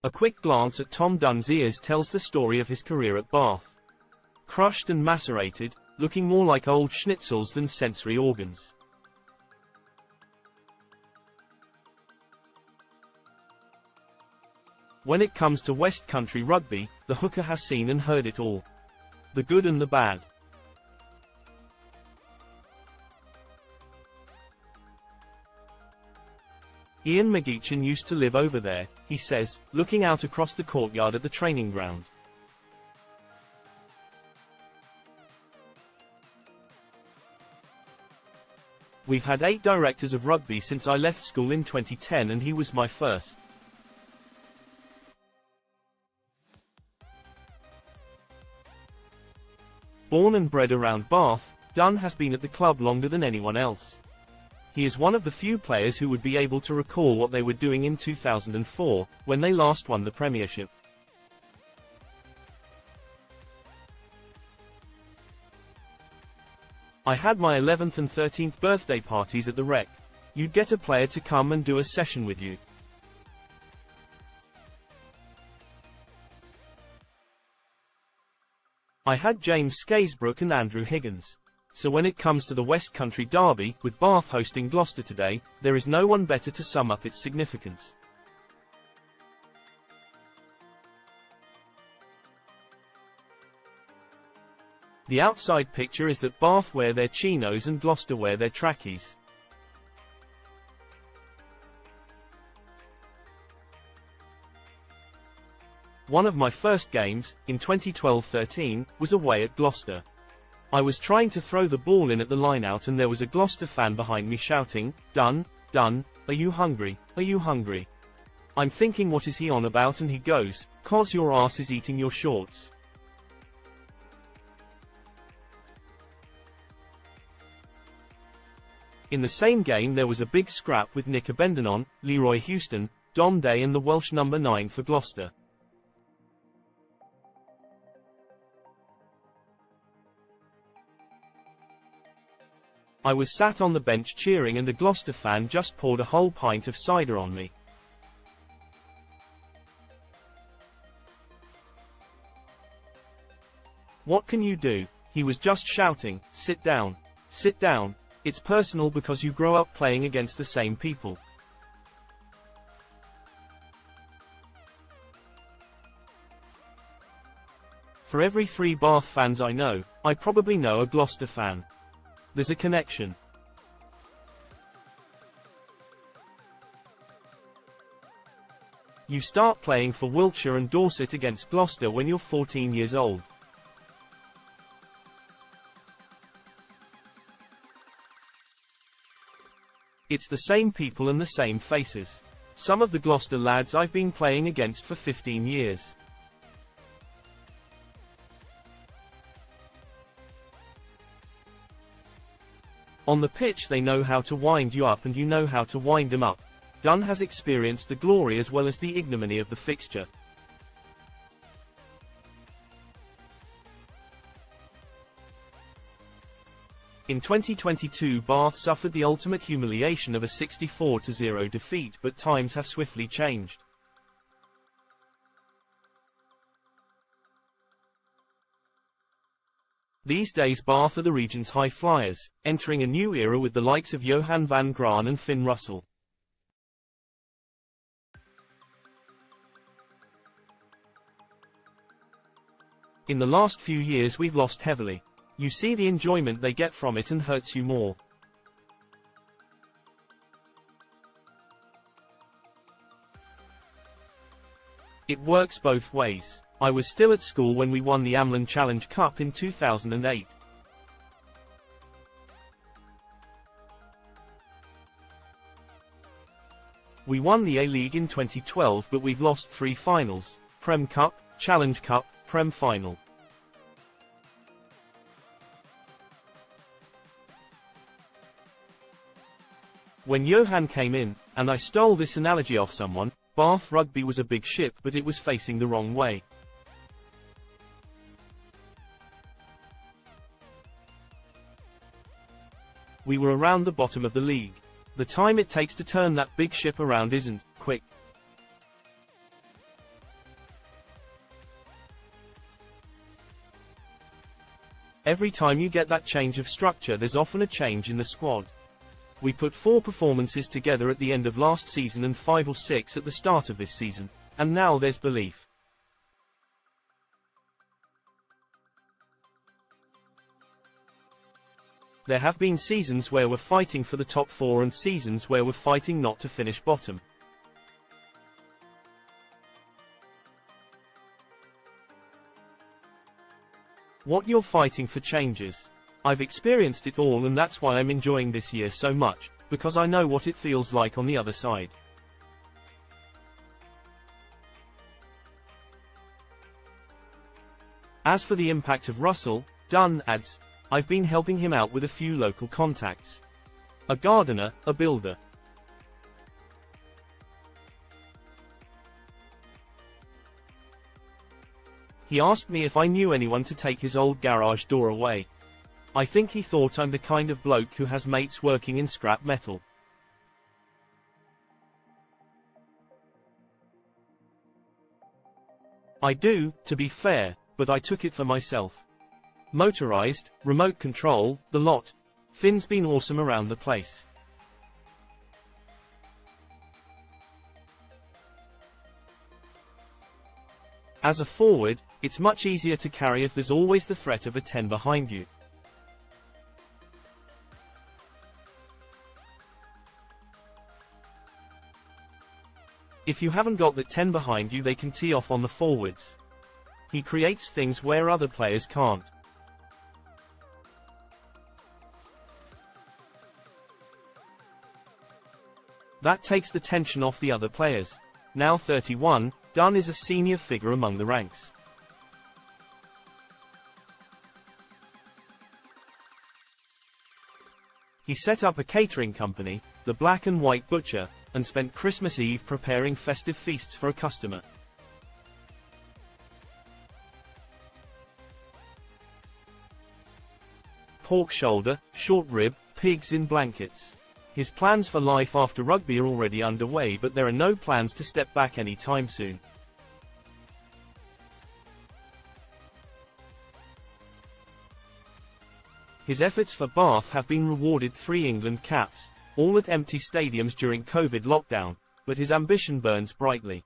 A quick glance at Tom Dunn's ears tells the story of his career at Bath. Crushed and macerated, looking more like old schnitzels than sensory organs. When it comes to West Country rugby, the hooker has seen and heard it all. The good and the bad. Ian McGeechan used to live over there, he says, looking out across the courtyard at the training ground. We've had 8 directors of rugby since I left school in 2010 and he was my first. Born and bred around Bath, Dunn has been at the club longer than anyone else. He is one of the few players who would be able to recall what they were doing in 2004, when they last won the Premiership. I had my 11th and 13th birthday parties at the Rec. You'd get a player to come and do a session with you. I had James Scarisbrook and Andrew Higgins. So when it comes to the West Country derby, with Bath hosting Gloucester today, there is no one better to sum up its significance. The outside picture is that Bath wear their chinos and Gloucester wear their trackies. One of my first games, in 2012-13, was away at Gloucester. I was trying to throw the ball in at the lineout and there was a Gloucester fan behind me shouting, "Dunn, Dunn, are you hungry, are you hungry?" I'm thinking what is he on about and he goes, "'Cause your ass is eating your shorts." In the same game there was a big scrap with Nick Abendanon, Leroy Houston, Dom Day and the Welsh number 9 for Gloucester. I was sat on the bench cheering and a Gloucester fan just poured a whole pint of cider on me. What can you do? He was just shouting, "Sit down. Sit down." It's personal because you grow up playing against the same people. For every 3 Bath fans I know, I probably know a Gloucester fan. There's a connection. You start playing for Wiltshire and Dorset against Gloucester when you're 14 years old. It's the same people and the same faces. Some of the Gloucester lads I've been playing against for 15 years. On the pitch they know how to wind you up and you know how to wind them up. Dunn has experienced the glory as well as the ignominy of the fixture. In 2022 Bath suffered the ultimate humiliation of a 64-0 defeat, but times have swiftly changed. These days Bath are the region's high flyers, entering a new era with the likes of Johan van Graan and Finn Russell. In the last few years we've lost heavily. You see the enjoyment they get from it and hurts you more. It works both ways. I was still at school when we won the Amlin Challenge Cup in 2008. We won the A-League in 2012 but we've lost 3 finals, Prem Cup, Challenge Cup, Prem Final. When Johan came in, and I stole this analogy off someone, Bath Rugby was a big ship but it was facing the wrong way. We were around the bottom of the league. The time it takes to turn that big ship around isn't quick. Every time you get that change of structure, there's often a change in the squad. We put 4 performances together at the end of last season and 5 or 6 at the start of this season, and now there's belief. There have been seasons where we're fighting for the top 4 and seasons where we're fighting not to finish bottom. What you're fighting for changes. I've experienced it all, and that's why I'm enjoying this year so much, because I know what it feels like on the other side. As for the impact of Russell, Dunn adds, I've been helping him out with a few local contacts. A gardener, a builder. He asked me if I knew anyone to take his old garage door away. I think he thought I'm the kind of bloke who has mates working in scrap metal. I do, to be fair, but I took it for myself. Motorized, remote control, the lot. Finn's been awesome around the place. As a forward, it's much easier to carry if there's always the threat of a 10 behind you. If you haven't got that 10 behind you, they can tee off on the forwards. He creates things where other players can't. That takes the tension off the other players. Now 31, Dunn is a senior figure among the ranks. He set up a catering company, the Black and White Butcher, and spent Christmas Eve preparing festive feasts for a customer. Pork shoulder, short rib, pigs in blankets. His plans for life after rugby are already underway, but there are no plans to step back anytime soon. His efforts for Bath have been rewarded: 3 England caps, all at empty stadiums during COVID lockdown, but his ambition burns brightly.